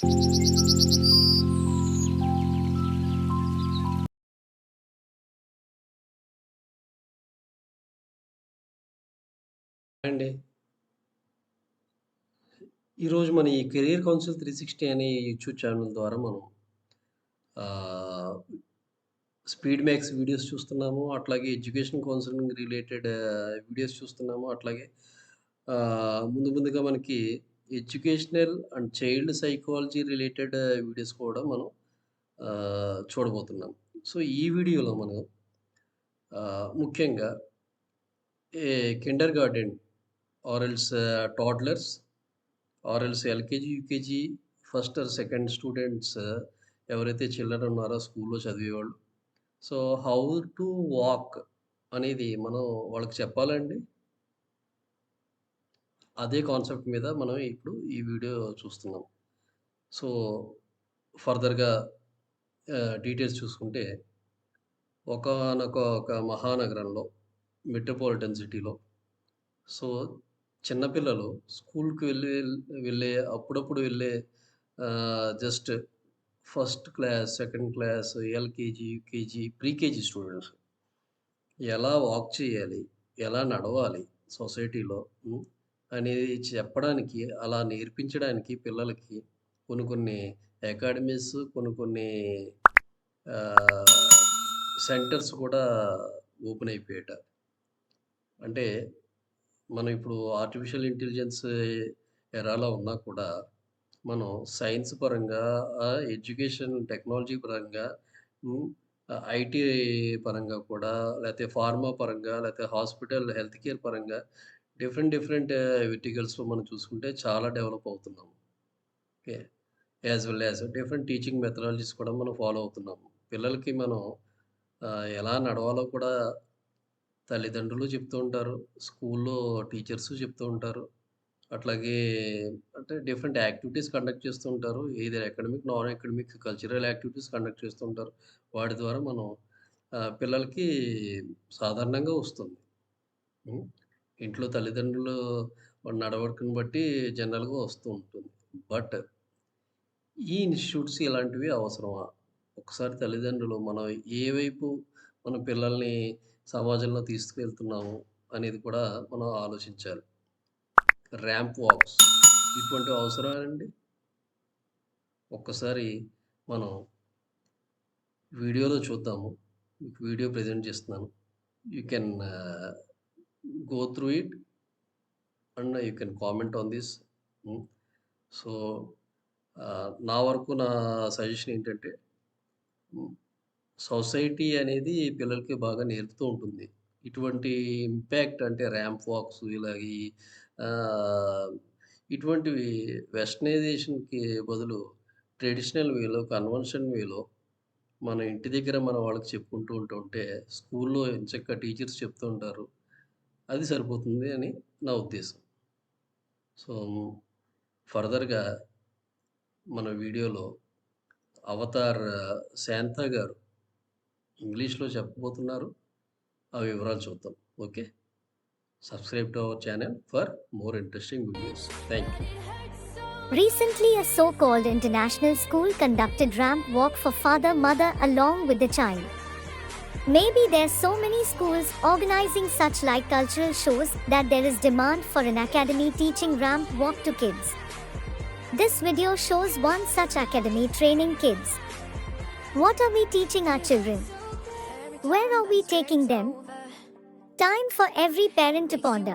అండి. ఈరోజు మన ఈ కెరియర్ కౌన్సిల్ 360 అనే యూట్యూబ్ ఛానల్ ద్వారా మనం ఆహ్, స్పీడ్ మ్యాక్స్ వీడియోస్ చూస్తున్నాము. అట్లాగే ఎడ్యుకేషన్ కౌన్సిలింగ్ రిలేటెడ్ వీడియోస్ చూస్తున్నాము. అట్లాగే ముందు ముందుగా మనకి educational and child psychology related videos కూడా మనం చూడబోతున్నాం. సో, ఈ వీడియోలో మనం ముఖ్యంగా ఏ kindergarten or else toddlers or else LKG, UKG first or second students ఎవరైతే చిల్డ్రన్ ఉన్నారో స్కూల్‌లో చదివేవాళ్ళు. సో, హౌ టు వాక్ అనేది మనం వాళ్ళకి చెప్పాలండి. అదే కాన్సెప్ట్ మీద మనం ఇప్పుడు ఈ వీడియో చూస్తున్నాం. సో, ఫర్దర్‌గా డీటెయిల్స్ చూసుకుంటే ఒక మహానగరంలో మెట్రోపాలిటన్ సిటీలో సో, చిన్న పిల్లలు స్కూల్‌కి వెళ్ళే అప్పుడప్పుడు వెళ్ళే just first class, second class, LKG, UKG, pre-KG students ఎలా వాక్ చేయాలి? ఎలా నడవాలి సొసైటీలో అనేది చెప్పడానికి, అలా నేర్పించడానికి పిల్లలకి కొన్ని కొన్ని అకాడమీస్, కొన్ని కొన్ని ఆహ్, సెంటర్స్ కూడా ఓపెన్ అయిపోయాయట. అంటే మనం ఇప్పుడు ఆర్టిఫిషియల్ ఇంటెలిజెన్స్ ఎరాలో ఉన్నా కూడా, మనం సైన్స్ పరంగా, ఎడ్యుకేషన్ టెక్నాలజీ పరంగా, హ్మ్. ఐటీ పరంగా కూడా, లేతే ఫార్మా పరంగా, లేతే హాస్పిటల్ హెల్త్ కేర్ పరంగా డిఫరెంట్ డిఫరెంట్ వెర్టికల్స్‌లో మనం చూసుకుంటే చాలా డెవలప్ అవుతున్నాం. Okay. As well as different teaching methodologies కూడా మనం ఫాలో అవుతున్నాము. పిల్లలకి మనం ఎలా నడవాలో కూడా తల్లిదండ్రులు చెప్తూ ఉంటారు. స్కూల్లో టీచర్సు చెప్తూ ఉంటారు. అట్లాగే అంటే డిఫరెంట్ యాక్టివిటీస్ కండక్ట్ చేస్తూ ఉంటారు. Either academic, non academic, cultural activities conduct చేస్తూ ఉంటారు. వాటి ద్వారా మనం పిల్లలకి సాధారణంగా వస్తుంది. హ్మ్. ఇంట్లో తల్లిదండ్రులు నడవడికను బట్టి జనరల్‌గా వస్తూ ఉంటుంది. బట్ ఈ ఇన్‌స్టిట్యూట్స్ ఇలాంటివి అవసరమా? ఒకసారి తల్లిదండ్రులు మనం ఏ వైపు మన పిల్లల్ని సమాజంలో తీసుకువెళ్తున్నాము అనేది కూడా మనం ఆలోచించాలి. ర్యాంప్ వాక్స్ ఇటువంటివి అవసరమేనండి. ఒక్కసారి మనం వీడియోలో చూద్దాము. మీకు వీడియో ప్రెజెంట్ చేస్తున్నాను. You can go through it and you can comment on this. హ్మ్. సో, నా వరకు నా సజెషన్ ఏంటంటే హ్మ్. సొసైటీ అనేది పిల్లలకి బాగా నేర్పుతూ ఉంటుంది. ఇటువంటి ఇంపాక్ట్ అంటే ర్యాంప్ వాక్స్ ఇలాగ ఆహ్, ఇటువంటివి వెస్టర్నైజేషన్‌కి బదులు ట్రెడిషనల్ వేలో, కన్వెన్షన్ వేలో మన ఇంటి దగ్గర మన వాళ్ళకి చెప్పుకుంటూ ఉంటుంటే స్కూల్లో ఎంచక్కా టీచర్స్ చెప్తూ ఉంటారు. అది సరిపోతుంది అని నా ఉద్దేశం. సో, ఫర్దర్‌గా మన వీడియోలో అవతార్ శాంతా గారు ఇంగ్లీష్‌లో చెప్పబోతున్నారు. ఆ వివరాలు చూద్దాం. Okay. Subscribe to our channel for more interesting videos. Thank you. Recently, a so-called international school conducted ramp walk for father, mother along with the child. Maybe there's so many schools organizing such like cultural shows that there is demand for an academy teaching ramp walk to kids. This video shows one such academy training kids. What are we teaching our children? Where are we taking them? Time for every parent to ponder.